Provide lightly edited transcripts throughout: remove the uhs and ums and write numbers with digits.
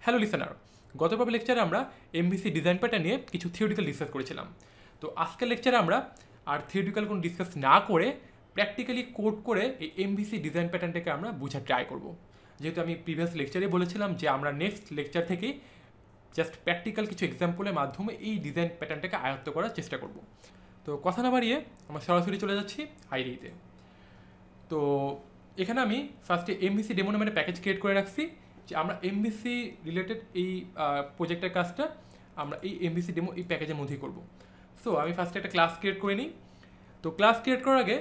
Hello listener, গতবার লেকচারে আমরা এমভিসি ডিজাইন প্যাটার্ন নিয়ে কিছু থিওরিক্যাল ডিসকাস করেছিলাম। তো আজকের লেকচারে আমরা আর থিওরিক্যাল কোনো ডিসকাস না করে প্র্যাকটিক্যালি কোড করে এই এমভিসি ডিজাইন প্যাটার্নটাকে আমরা বোঝার ট্রাই করব। যেহেতু আমি প্রিভিয়াস লেকচারে বলেছিলাম যে আমরা নেক্সট লেকচার থেকেই জাস্ট প্র্যাকটিক্যাল কিছু এক্সাম্পলের মাধ্যমে এই ডিজাইন প্যাটার্নটাকে আয়ত্ত করার চেষ্টা করব। তো কথা না বাড়িয়ে আমরা সরাসরি চলে যাচ্ছি আইডিতে। তো এখানে আমি ফার্স্টে এমভিসি ডেমো নামের প্যাকেজ ক্রিয়েট করে রাখছি যে আমরা এমভিসি রিলেটেড এই প্রজেক্টের কাজটা আমরা এই এমভিসি ডেমো এই প্যাকেজের মধ্যেই করব। সো আমি ফার্স্টে একটা ক্লাস ক্রিয়েট করে নিই। তো ক্লাস ক্রিয়েট করার আগে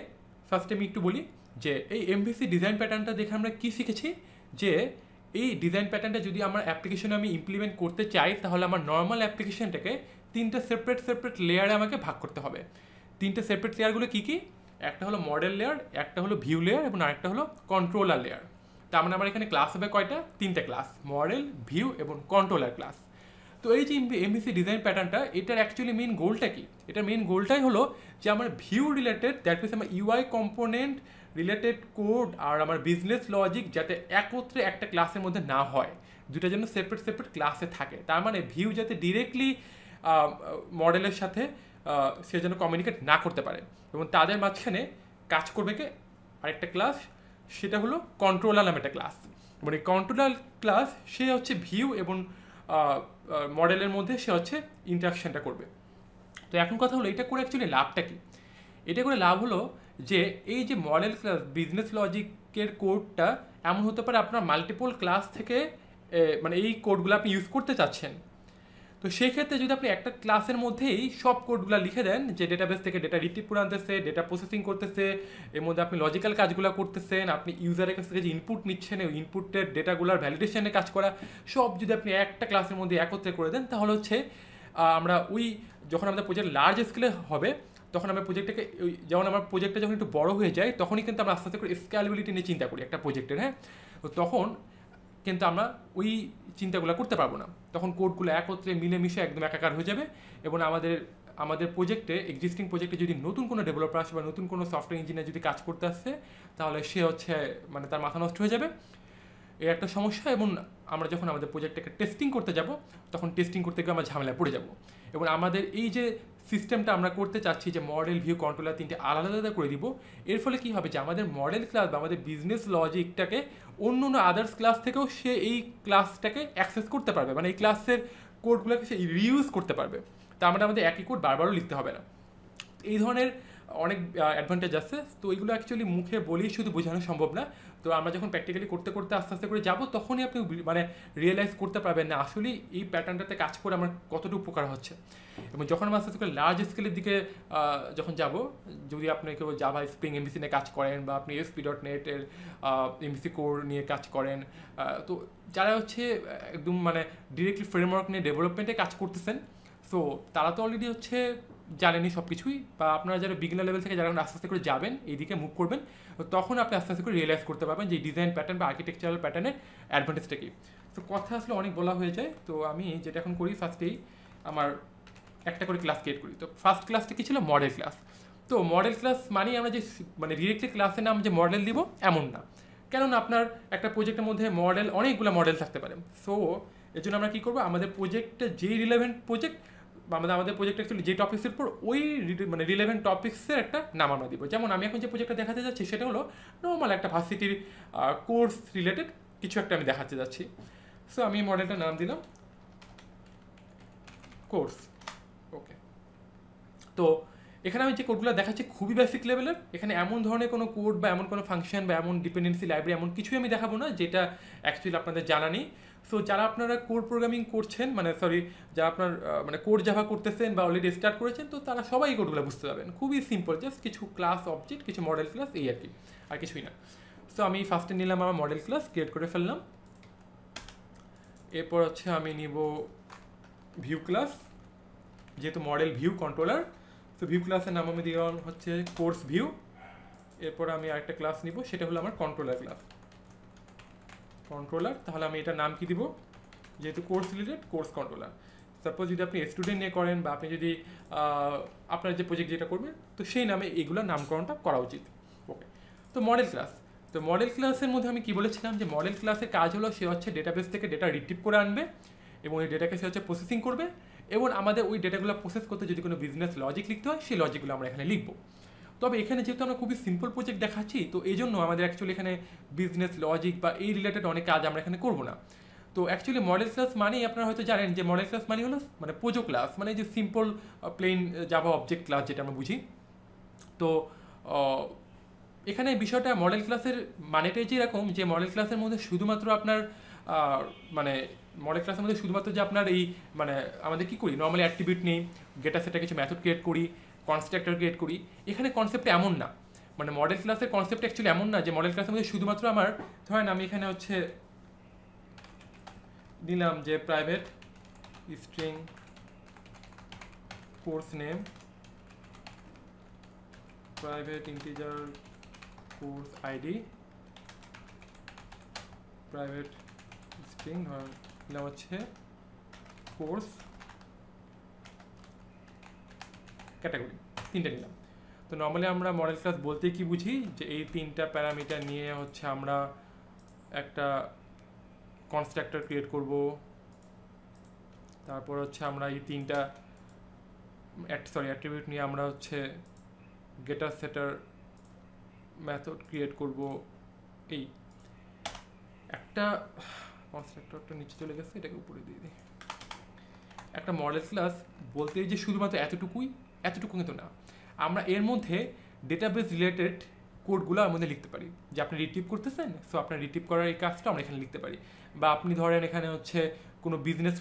ফার্স্টে আমি একটু বলি যে এই এমভিসি ডিজাইন প্যাটার্নটা দেখে আমরা কী শিখেছি, যে এই ডিজাইন প্যাটার্নটা যদি আমার অ্যাপ্লিকেশনে আমি ইমপ্লিমেন্ট করতে চাই তাহলে আমার নর্মাল অ্যাপ্লিকেশনটাকে তিনটে সেপারেট লেয়ারে আমাকে ভাগ করতে হবে। তিনটে সেপারেট লেয়ারগুলো কী কী? একটা হলো মডেল লেয়ার, একটা হলো ভিউ লেয়ার এবং আরেকটা হলো কন্ট্রোলার লেয়ার। তার মানে আমার এখানে ক্লাস হবে কয়টা? তিনটে ক্লাস, মডেল, ভিউ এবং কন্ট্রোলার ক্লাস। তো এই যে এমভিসি ডিজাইন প্যাটার্নটা, এটার অ্যাকচুয়ালি মেইন গোলটা কি? এটার মেইন গোলটাই হলো যে আমার ভিউ রিলেটেড, দ্যাট মিনস আমার ইউআই কম্পোনেন্ট রিলেটেড কোড আর আমার বিজনেস লজিক যাতে একত্রে একটা ক্লাসের মধ্যে না হয়, দুটা যেন সেপারেট ক্লাসে থাকে। তার মানে ভিউ যাতে ডিরেক্টলি মডেলের সাথে সে যেন কমিউনিকেট না করতে পারে এবং তাদের মাঝখানে কাজ করবে কে আরেকটা ক্লাস, সেটা হলো কন্ট্রোলার নামে একটা ক্লাস। মানে কন্ট্রোলার ক্লাস সে হচ্ছে ভিউ এবং মডেলের মধ্যে সে হচ্ছে ইন্টারাকশনটা করবে। তো এখন কথা হলো এটা করে অ্যাকচুয়ালি লাভটা কি? এটা করে লাভ হলো যে এই যে মডেল ক্লাস বিজনেস লজিকের কোডটা এমন হতে পারে আপনার মাল্টিপল ক্লাস থেকে মানে এই কোডগুলো আপনি ইউজ করতে চাচ্ছেন। তো সেই ক্ষেত্রে যদি আপনি একটা ক্লাসের মধ্যেই সব কোডগুলো লিখে দেন যে ডেটাবেস থেকে ডেটা রিট্রিভ করে আনতেছে, ডেটা প্রসেসিং করতেছে, এর মধ্যে আপনি লজিক্যাল কাজগুলো করতেছেন, আপনি ইউজারের কাছ থেকে যে ইনপুট নিচ্ছেন ওই ইনপুটের ডেটাগুলোর ভ্যালিডেশনে কাজ করা, সব যদি আপনি একটা ক্লাসের মধ্যে একত্রে করে দেন তাহলে হচ্ছে আমরা ওই যখন আমাদের প্রজেক্ট লার্জ স্কেলে হবে তখন আমরা প্রজেক্টটাকে যেমন আমার প্রজেক্টটা যখন একটু বড় হয়ে যায় তখনই কিন্তু আমরা আস্তে আস্তে করে স্কেলেবিলিটি নিয়ে চিন্তা করি একটা প্রজেক্টের। হ্যাঁ, তো তখন কিন্তু আমরা ওই চিন্তাগুলো করতে পারবো না, তখন কোডগুলো একত্রে মিলেমিশে একদম একাকার হয়ে যাবে এবং আমাদের প্রজেক্টে এক্সিস্টিং প্রজেক্টে যদি নতুন কোনো ডেভেলপার আসে বা নতুন কোনো সফটওয়্যার ইঞ্জিনিয়ার যদি কাজ করতে আসছে তাহলে সে হচ্ছে মানে তার মাথা নষ্ট হয়ে যাবে, এর একটা সমস্যা। এবং আমরা যখন আমাদের প্রজেক্টটাকে টেস্টিং করতে যাব তখন টেস্টিং করতে গিয়ে আমরা ঝামেলায় পড়ে যাব। এবং আমাদের এই যে সিস্টেমটা আমরা করতে চাচ্ছি যে মডেল ভিউ কন্ট্রোলার তিনটে আলাদা আলাদা করে দিব, এর ফলে কী হবে যে আমাদের মডেল ক্লাস বা আমাদের বিজনেস লজিকটাকে অন্য আদার্স ক্লাস থেকেও সে এই ক্লাসটাকে অ্যাক্সেস করতে পারবে, মানে এই ক্লাসের কোডগুলোকে সে রিউজ করতে পারবে। তার মানে আমাদের একই কোড বারবারও লিখতে হবে না। এই ধরনের অনেক অ্যাডভান্টেজ আছে। তো এইগুলো অ্যাকচুয়ালি মুখে বলেই শুধু বোঝানো সম্ভব না। তো আমরা যখন প্র্যাকটিক্যালি করতে করতে আস্তে আস্তে করে যাব তখনই আপনি মানে রিয়েলাইজ করতে পারবেন না আসলে এই প্যাটার্নটাতে কাজ করে আমার কতটুকু উপকার হচ্ছে। এবং যখন আমরা আস্তে আস্তে করে লার্জ স্কেলের দিকে যখন যাব, যদি আপনি কেউ জাভা স্প্রিং এমভিসি নিয়ে কাজ করেন বা আপনি ASP.NET এর এমভিসি কোর নিয়ে কাজ করেন, তো যারা হচ্ছে একদম মানে ডিরেক্টলি ফ্রেমওয়ার্ক নিয়ে ডেভেলপমেন্টে কাজ করতেছেন, সো তারা তো অলরেডি হচ্ছে জানেনই সব কিছুই। বা আপনারা যারা বিগিনার লেভেল থেকে যারা আস্তে আস্তে করে যাবেন এইদিকে মুভ করবেন, তখন আপনি আস্তে আস্তে করে রিয়েলাইজ করতে পারবেন যে ডিজাইন প্যাটার্ন বা আর্কিটেকচারাল প্যাটার্নের অ্যাডভান্টেজটা কি। তো কথা আসলে অনেক বলা হয়ে যায়। তো আমি যেটা এখন করি ফার্স্টেই আমার একটা করে ক্লাস ক্রিয়েট করি। তো ফার্স্ট ক্লাসটা কী ছিল? Model class. তো মডেল ক্লাস মানেই আমরা যে মানে ডিরেক্টলি ক্লাসের নাম যে মডেল দিব এমন না, কেননা আপনার একটা প্রজেক্টের মধ্যে মডেল অনেকগুলো মডেল থাকতে পারে। সো এর জন্য আমরা কী করবো, আমাদের প্রজেক্টে যেই রিলেভেন্ট প্রজেক্ট বা আমাদের প্রজেক্ট অ্যাকচুয়ালি যে টপিক্সের উপর ওই মানে রিলেভেন্ট টপিক্সের একটা নাম আমরা দিব। যেমন আমি এখন যে প্রজেক্টটা দেখাতে যাচ্ছি সেটা হলো নর্মাল একটা ভার্সিটির কোর্স রিলেটেড কিছু একটা আমি দেখাতে যাচ্ছি। সো আমি এই মডেলটার নাম দিলাম কোর্স। ওকে, তো এখানে আমি যে কোডগুলো দেখাচ্ছি খুবই বেসিক লেভেলের। এখানে এমন ধরনের কোনো কোড বা এমন কোনো ফাংশন বা এমন ডিপেন্ডেন্সি লাইব্রেরি এমন কিছুই আমি দেখাবো না যেটা অ্যাকচুয়ালি আপনাদের জানা নেই। সো যারা আপনারা কোড প্রোগ্রামিং করছেন, মানে যারা আপনার মানে কোড জাভা করতেছেন বা অলরেডি স্টার্ট করেছেন, তো তারা সবাই এই কোডগুলো বুঝতে পারবেন। খুবই সিম্পল, জাস্ট কিছু ক্লাস অবজেক্ট, কিছু মডেল ক্লাস, এই আর কি, আর কিছুই না। সো আমি ফার্স্টে নিলাম আমার মডেল ক্লাস, ক্রিয়েট করে ফেললাম। এরপর হচ্ছে আমি নিব ভিউ ক্লাস, যেহেতু মডেল ভিউ কন্ট্রোলার। তো ভিউ ক্লাসের নাম আমি দিলাম হচ্ছে কোর্স ভিউ। এরপর আমি আরেকটা ক্লাস নিব, সেটা হলো আমার কন্ট্রোলার ক্লাস, কন্ট্রোলার। তাহলে আমি এটার নাম কি দিব, যেহেতু course related course controller. Suppose যদি আপনি স্টুডেন্ট নিয়ে করেন বা আপনি যদি আপনার যে প্রজেক্ট যেটা করবেন তো সেই নামে এইগুলোর নামকরণটা করা উচিত। ওকে, তো মডেল ক্লাস। তো মডেল ক্লাসের মধ্যে আমি কি বলেছিলাম যে মডেল ক্লাসের কাজ হলো সে হচ্ছে ডেটাবেস থেকে ডেটা রিট্রিভ করে আনবে এবং এই ডেটাকে সে হচ্ছে প্রসেসিং করবে এবং আমাদের ওই ডেটাগুলো প্রসেস করতে যদি কোনো বিজনেস লজিক লিখতে হয় সেই লজিকগুলো আমরা এখানে লিখবো। তবে এখানে যেহেতু আমরা খুবই সিম্পল প্রজেক্ট দেখাচ্ছি তো এই জন্য আমাদের অ্যাকচুয়ালি এখানে বিজনেস লজিক বা এই রিলেটেড অনেক কাজ আমরা এখানে করবো না। তো অ্যাকচুয়ালি মডেল ক্লাস মানেই আপনারা হয়তো জানেন যে মডেল ক্লাস মানে হলো মানে পোজো ক্লাস, মানে যে simple plain Java object class যেটা আমরা বুঝি। তো এখানে বিষয়টা মডেল ক্লাসের মানেটাই যে এরকম যে মডেল ক্লাসের মধ্যে শুধুমাত্র আপনার মানে মডেল ক্লাসের মধ্যে শুধুমাত্র যে আপনার এই মানে আমাদের কী করি নর্মালি অ্যাট্রিবিউট নেই, গেটার সেটা কিছু মেথড ক্রিয়েট করি, কনস্ট্রাক্টর ক্রিয়েট করি। এখানে কনসেপ্ট এমন না, মানে মডেল ক্লাসের কনসেপ্ট অ্যাকচুয়ালি এমন না যে মডেল ক্লাসের মধ্যে শুধুমাত্র আমার ধরেন আমি এখানে হচ্ছে দিলাম যে private string course name, private integer course ID, private string দিলাম হচ্ছে কোর্স ক্যাটাগরি, তিনটে নিলাম। তো নর্মালি আমরা মডেল ক্লাস বলতে কি বুঝি যে এই তিনটা প্যারামিটার নিয়ে হচ্ছে আমরা একটা কনস্ট্রাক্টর ক্রিয়েট করব, তারপর হচ্ছে আমরা এই তিনটা অ্যাট্রিবিউট নিয়ে আমরা হচ্ছে গেটার সেটার মেথড ক্রিয়েট করব। এই একটা কনস্ট্রাক্টরটা নিচে চলে গেছে, এটাকে উপরে দিয়ে দিই। একটা মডেল ক্লাস বলতে যে শুধুমাত্র এতটুকু কিন্তু না, আমরা এর মধ্যে ডেটাবেস রিলেটেড কোডগুলো আমার মধ্যে লিখতে পারি। যে আপনি রিট্রিভ করতেছেন, সো আপনার রিট্রিভ করার এই কাজটা আমরা এখানে লিখতে পারি। বা আপনি ধরেন এখানে হচ্ছে কোনো বিজনেস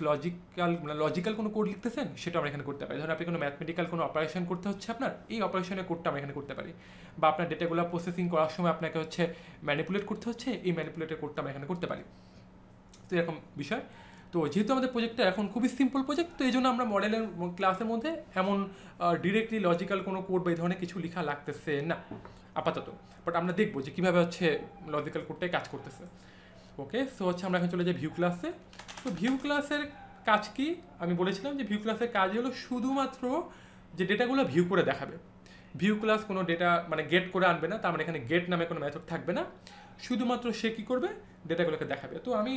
লজিক্যাল কোনো কোড লিখতেছেন, সেটা আমরা এখানে করতে পারি। ধরেন আপনি কোনো ম্যাথমেটিক্যাল কোনো অপারেশন করতে হচ্ছে আপনার, এই অপারেশনের কোডটা আমরা এখানে করতে পারি। বা আপনার ডেটাগুলো প্রসেসিং করার সময় আপনাকে হচ্ছে ম্যানিপুলেট করতে হচ্ছে, এই ম্যানিপুলেটের কোডটা আমরা এখানে করতে পারি। তো এরকম বিষয়। তো যেহেতু আমাদের প্রজেক্টটা এখন খুবই সিম্পল প্রজেক্ট, তো এই জন্য আমরা মডেলের ক্লাসের মধ্যে এমন ডিরেক্টলি লজিক্যাল কোনো কোড বা এই ধরনের কিছু লেখা লাগতেছে না আপাতত। বাট আমরা দেখবো যে কীভাবে হচ্ছে লজিক্যাল কোডটাই কাজ করতেছে। ওকে, সো হচ্ছে আমরা এখন চলে যাই ভিউ ক্লাসে। তো ভিউ ক্লাসের কাজ কি আমি বলেছিলাম যে ভিউ ক্লাসের কাজ হলো শুধুমাত্র যে ডেটাগুলো ভিউ করে দেখাবে। ভিউ ক্লাস কোনো ডেটা মানে গেট করে আনবে না, তার মানে এখানে গেট নামে কোনো মেথড থাকবে না, শুধুমাত্র সে কী করবে ডেটাগুলোকে দেখাবে। তো আমি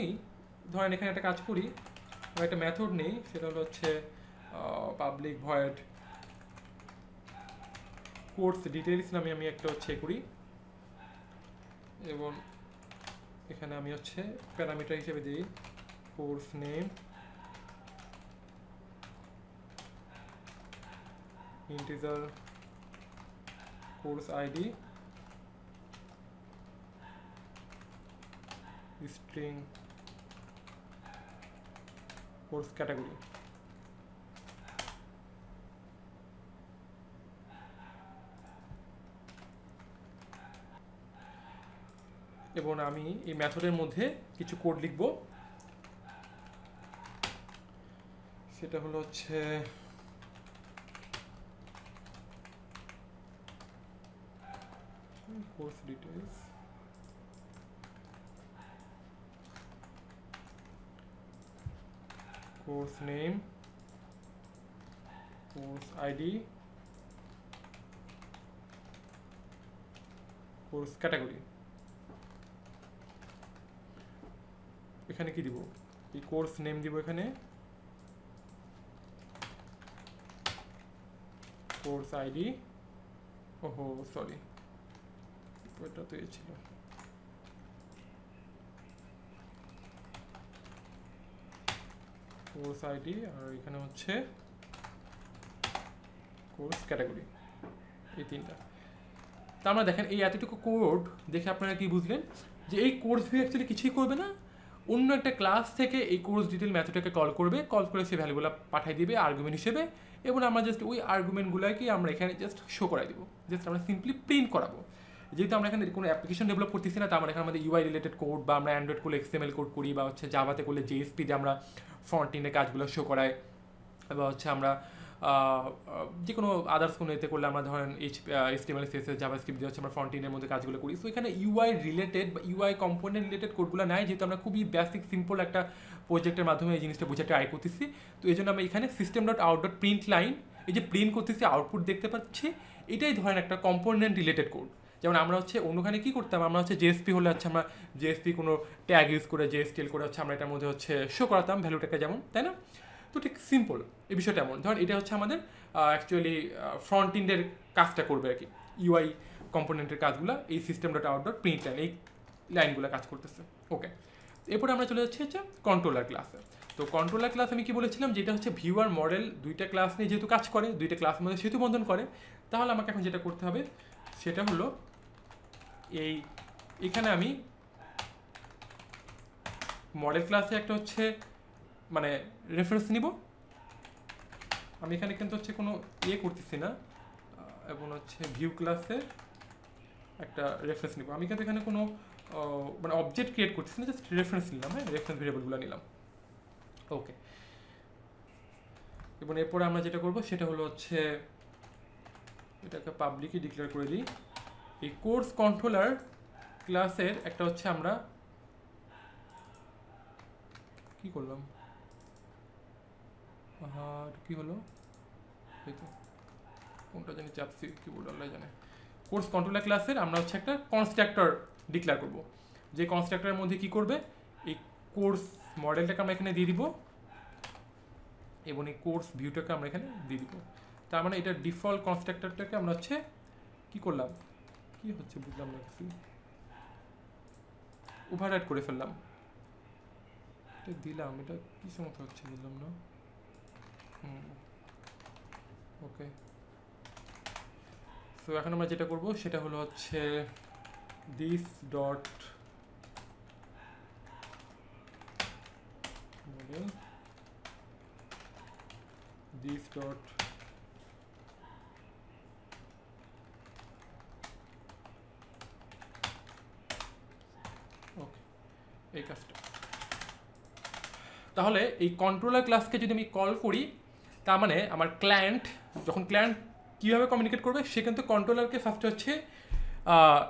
ধরেন এখানে একটা কাজ করি, আমি একটা মেথড নেই, সেটা হলো হচ্ছে পাবলিক ভয়েড কোর্স ডিটেলস নামে আমি একটা হচ্ছে করি এবং এখানে আমি হচ্ছে প্যারামিটার হিসেবে দিই course name, integer course ID, string course category. এবং আমি এই মেথডের মধ্যে কিছু কোড লিখব, সেটা হলো হচ্ছে course details, course name, course ID, course category. এখানে কি দিব, এই কোর্স নেম দিব, এখানে কোর্স আইডি, ওহো সরি এটা তো এই ছিল, কোর্স আইডি, আর এখানে হচ্ছে কোর্স ক্যাটাগরি, এই তিনটা। তা আমরা দেখেন এই এতটুকু কোড দেখে আপনারা কি বুঝলেন যে এই কোর্স ভিউ অ্যাকচুয়ালি কিছুই করবে না, অন্য একটা ক্লাস থেকে এই কোর্স ডিটেল মেথডটাকে কল করে সে ভ্যালুগুলো পাঠিয়ে দিবে আর্গুমেন্ট হিসেবে, এবং আমরা জাস্ট ওই আর্গুমেন্টগুলোকে আমরা এখানে জাস্ট শো করাই দেবো, জাস্ট আমরা সিম্পলি প্রিন্ট করাবো। যেহেতু আমরা এখানে কোনো অ্যাপ্লিকেশন ডেভেলপ করতেছি না, তা আমরা এখানে আমাদের ইউআই রিলেটেড কোড বা আমরা অ্যান্ড্রয়েড করলে এক্সএমএল কোড করি, বা হচ্ছে জাভাতে করলে জেএসপি দিয়ে আমরা ফ্রন্ট এন্ডের কাজগুলো শো করাই, বা হচ্ছে আমরা যে কোনো আদার্স কোনো এতে করলে আমরা ধরেন HTML CSS জাভাস্ক্রিপ্ট দিয়ে হচ্ছে আমরা ফ্রন্ট এন্ডের মধ্যে কাজগুলো করি। সো এখানে ইউআই রিলেটেড বা ইউআই কম্পোনেন্ট রিলেটেড কোডগুলো নাই, যেহেতু আমরা খুবই বেসিক সিম্পল একটা প্রজেক্টের মাধ্যমে এই জিনিসটা বোঝাতে ট্রাই করতেছি। তো এই জন্য আমরা এখানে system.out.println এই যে প্রিন্ট করতেছি আউটপুট দেখতে পাচ্ছি, এটাই ধরেন একটা কম্পোনেন্ট রিলেটেড কোড। যেমন আমরা হচ্ছে অন্যখানে কী করতাম, আমরা হচ্ছে জেএসপি হলে হচ্ছে আমরা জেএসপি কোনো ট্যাগ ইউজ করে জেএসটিএল করে হচ্ছে আমরা এটার মধ্যে হচ্ছে শো করাতাম ভ্যালুটাকে, যেমন, তাই না? তো ঠিক সিম্পল এই বিষয়টা এমন। ধর এটা হচ্ছে আমাদের অ্যাকচুয়ালি ফ্রন্ট এন্ডের কাজটা করবে আর কি, ইউআই কম্পোনেন্টের কাজগুলো এই system dot out dot print line, এই লাইনগুলো কাজ করতেছে। ওকে, এরপরে আমরা চলে যাচ্ছি হচ্ছে কন্ট্রোলার ক্লাসে। তো কন্ট্রোলার ক্লাস আমি কি বলেছিলাম, যেটা হচ্ছে ভিউয়ার মডেল দুইটা ক্লাস নিয়ে যেহেতু কাজ করে, দুইটা ক্লাসের মধ্যে সেতু বন্ধন করে, তাহলে আমাকে এখন যেটা করতে হবে সেটা হলো এখানে আমি মডেল ক্লাসে একটা হচ্ছে মানে রেফারেন্স নিব। আমি এখানে কিন্তু হচ্ছে কোনো করতেছি না, এবং হচ্ছে ভিউ ক্লাসে একটা রেফারেন্স নিব। আমি কিন্তু এখানে কোনো মানে অবজেক্ট ক্রিয়েট করতেছি না, জাস্ট রেফারেন্স নিলাম। হ্যাঁ, রেফারেন্স ভেরিয়েবলগুলো নিলাম। ওকে, এবং এরপরে আমরা যেটা করব সেটা হলো হচ্ছে এটাকে পাবলিকই ডিক্লেয়ার করে দিই। এই কোর্স কন্ট্রোলার ক্লাসের একটা হচ্ছে আমরা কি করলাম, আর কি হলো, এই তো কোনটা জানি চাপসি কিবোর্ড, আল্লাহ জানে। কোর্স কন্ট্রোলার ক্লাসের আমরা হচ্ছে একটা কনস্ট্রাক্টর ডিক্লেয়ার করব, যে কনস্ট্রাক্টরের মধ্যে কি করবে, এই কোর্স মডেলটাকে আমরা এখানে দিয়ে দিব এবং এই কোর্স ভিউটাকে আমরা এখানে দিয়ে দিব। তার মানে এটা ডিফল্ট কনস্ট্রাক্টরটাকে আমরা হচ্ছে কি করলাম, কি হচ্ছে বুঝলাম না কিছু, ওভাররাইড করে ফেললাম। এটা দিলাম, এটা কি সমস্যা হচ্ছে বুঝলাম না। ওকে, তো এখন আমরা যেটা করব সেটা হলো হচ্ছে this dot model, this dot okay, এই কাজটা। তাহলে এই কন্ট্রোলার ক্লাসকে যদি আমি কল করি, তার মানে আমার ক্লায়েন্ট, যখন ক্লায়েন্ট কীভাবে কমিউনিকেট করবে, সে কিন্তু কন্ট্রোলারকে ফার্স্টে হচ্ছে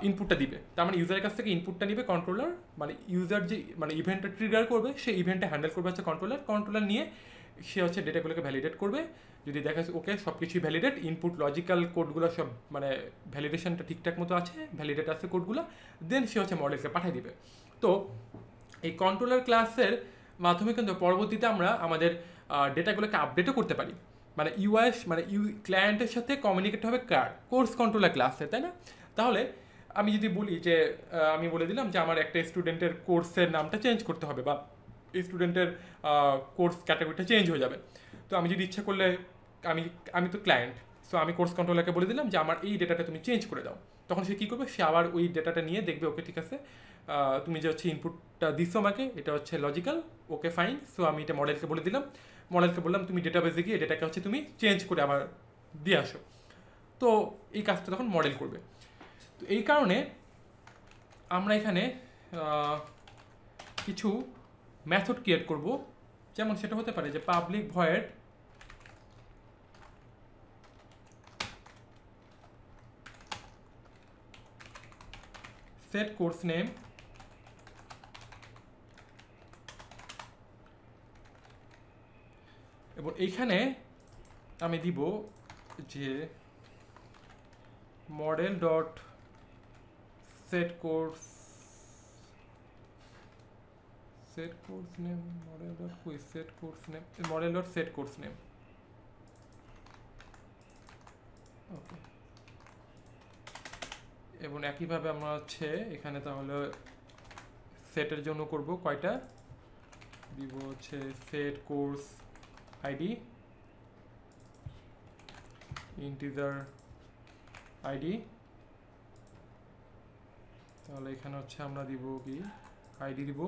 ইনপুটটা দিবে। তার মানে ইউজারের কাছ থেকে ইনপুটটা নিবে কন্ট্রোলার, মানে ইউজার যে মানে ইভেন্টটা ট্রিগার করবে, সেই ইভেন্টটা হ্যান্ডেল করবে হচ্ছে কন্ট্রোলার নিয়ে সে হচ্ছে ডেটাগুলোকে ভ্যালিডেট করবে। যদি দেখা যাচ্ছে ওকে সব কিছুই ভ্যালিডেট, ইনপুট লজিক্যাল কোডগুলো সব মানে ভ্যালিডেশনটা ঠিকঠাক মতো আছে, ভ্যালিডেট আছে কোডগুলো, দেন সে হচ্ছে মডেলকে পাঠিয়ে দিবে। তো এই কন্ট্রোলার ক্লাসের মাধ্যমে কিন্তু পরবর্তীতে আমরা আমাদের ডেটাগুলোকে আপডেটও করতে পারি। মানে ইউআইএস মানে ক্লায়েন্টের সাথে কমিউনিকেট হবে কার, কোর্স কন্ট্রোলার ক্লাসে, তাই না? তাহলে আমি যদি বলি যে আমি বলে দিলাম যে আমার একটা স্টুডেন্টের কোর্সের নামটা চেঞ্জ করতে হবে, বা স্টুডেন্টের কোর্স ক্যাটাগরিটা চেঞ্জ হয়ে যাবে। তো আমি যদি ইচ্ছা করলে আমি তো ক্লায়েন্ট, সো আমি কোর্স কন্ট্রোলারকে বলে দিলাম যে আমার এই ডেটাটা তুমি চেঞ্জ করে দাও। তখন সে কী করবে, সে আবার ওই ডেটাটা নিয়ে দেখবে ওকে ঠিক আছে, তুমি যে হচ্ছে ইনপুটটা দিচ্ছো আমাকে, এটা হচ্ছে লজিক্যাল, ওকে ফাইন। সো আমি এটা মডেলকে বলে দিলাম, মডেলকে বললাম তুমি ডেটাবেসে গিয়ে ডেটাকে হচ্ছে তুমি চেঞ্জ করে আবার দিয়ে আসো। তো এই কাজটা তখন মডেল করবে। তো এই কারণে আমরা এখানে কিছু মেথড ক্রিয়েট করব, যেমন সেটা হতে পারে যে public void set course name, এবং এইখানে আমি দিব যে model dot set course name, model dot quiz set course name, model dot set course name. Okay, এবং একইভাবে আমরা হচ্ছে এখানে তাহলে সেটের জন্য করব কয়টা, দিব হচ্ছে set course ID, integer ID. তাহলে এখানে হচ্ছে আমরা দিব কি আইডি দিব,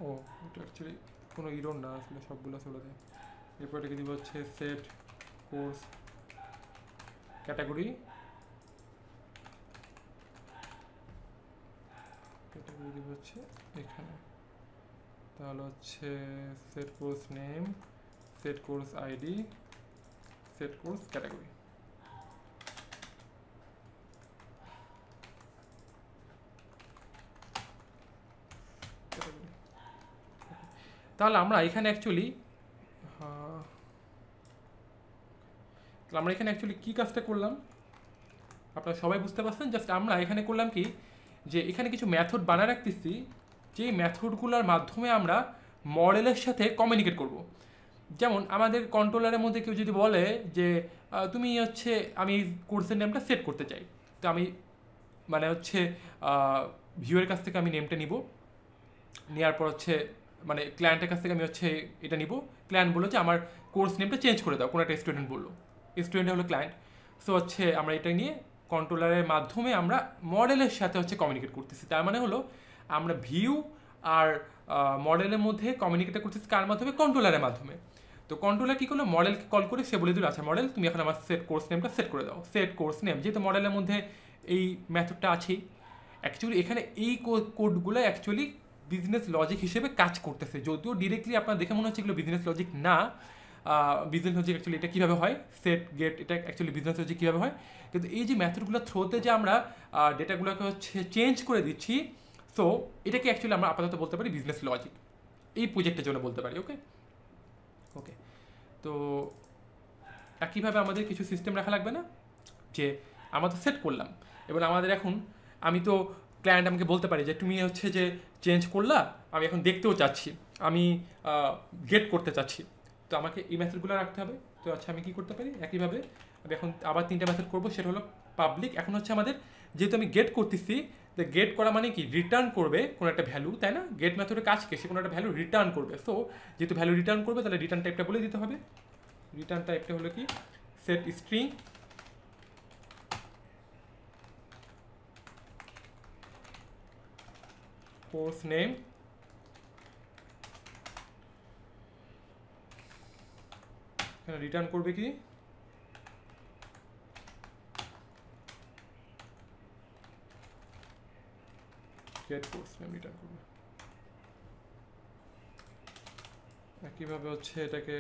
ও এটা অ্যাকচুয়ালি কোনো ইরোর না, আসলে সবগুলো চলে যায়। এরপর এটাকে দিব হচ্ছে সেট কোর্স ক্যাটাগরি, ক্যাটাগরি দিব হচ্ছে এখানে। তাহলে হচ্ছে set course name, set course ID, set course category. তাহলে আমরা এখানে অ্যাকচুয়ালি তো আমরা এখানে অ্যাকচুয়ালি কী কাজটা করলাম আপনারা সবাই বুঝতে পারছেন। জাস্ট আমরা এখানে করলাম কি, যে এখানে কিছু মেথড বানায় রাখতেছি, যে মেথডগুলোর মাধ্যমে আমরা মডেলের সাথে কমিউনিকেট করব। যেমন আমাদের কন্ট্রোলারের মধ্যে কেউ যদি বলে যে তুমি হচ্ছে আমি কোর্সের নেমটা সেট করতে চাই, তো আমি মানে হচ্ছে ভিউয়ের কাছ থেকে আমি নেমটা নিব, নেওয়ার পর হচ্ছে মানে ক্লায়েন্টের কাছ থেকে আমি হচ্ছে এটা নিব। ক্লায়েন্ট বললো যে আমার কোর্স নেমটা চেঞ্জ করে দাও, কোনো একটা স্টুডেন্ট বললো, স্টুডেন্ট হলো ক্লায়েন্ট। সো হচ্ছে আমরা এটা নিয়ে কন্ট্রোলারের মাধ্যমে আমরা মডেলের সাথে হচ্ছে কমিউনিকেট করতেছি। তার মানে হলো আমরা ভিউ আর মডেলের মধ্যে কমিউনিকেট করতেছি কার মাধ্যমে? কন্ট্রোলারের মাধ্যমে। তো কন্ট্রোলার কী করলো, মডেলকে কল করে সে বলে দিল আচ্ছা মডেল তুমি এখন আমার সেট কোর্স নেমটা সেট করে দাও। সেট কোর্স নেম, যেহেতু মডেলের মধ্যে এই মেথডটা আছেই, অ্যাকচুয়ালি এখানে এই কোডগুলো অ্যাকচুয়ালি বিজনেস লজিক হিসেবে কাজ করতেছে। যদিও ডিরেক্টলি আপনার দেখে মনে হচ্ছে এগুলো বিজনেস লজিক না। বিজনেস লজিক অ্যাকচুয়ালি এটা কীভাবে হয়, সেট গেট, এটা অ্যাকচুয়ালি বিজনেস লজিক কীভাবে হয়। কিন্তু এই যে মেথডগুলোর থ্রোতে যে আমরা ডেটাগুলোকে হচ্ছে চেঞ্জ করে দিচ্ছি, সো এটাকে অ্যাকচুয়ালি আমরা আপাতত বলতে পারি বিজনেস লজিক, এই প্রজেক্টের জন্য বলতে পারি। ওকে ওকে তো একইভাবে আমাদের কিছু সিস্টেম রাখা লাগবে না, যে আমরা তো সেট করলাম, এবার আমাদের এখন আমি তো ক্লায়েন্ট আমাকে বলতে পারি যে তুমি হচ্ছে যে চেঞ্জ করলা, আমি এখন দেখতেও চাচ্ছি, আমি গেট করতে চাচ্ছি, তো আমাকে এই মেথডগুলো রাখতে হবে। তো আচ্ছা আমি কী করতে পারি, একইভাবে আমি এখন আবার 3টা মেথড করবো। সেটা হলো পাবলিক, এখন হচ্ছে আমাদের যেহেতু আমি গেট করতেছি, তো গেট করা মানে কি, রিটার্ন করবে কোনো একটা ভ্যালু, তাই না? গেট মেথডের কাজ কি, সে কোনো একটা ভ্যালু রিটার্ন করবে। সো যেহেতু ভ্যালু রিটার্ন করবে, তাহলে রিটার্ন টাইপটা বলে দিতে হবে। রিটার্ন টাইপটা হলো কি, সেট স্ট্রিং কোর্স নেম, এখানে রিটার্ন করবে কি, গেট কোর্স নেম রিটার্ন করবে। একইভাবে হচ্ছে এটাকে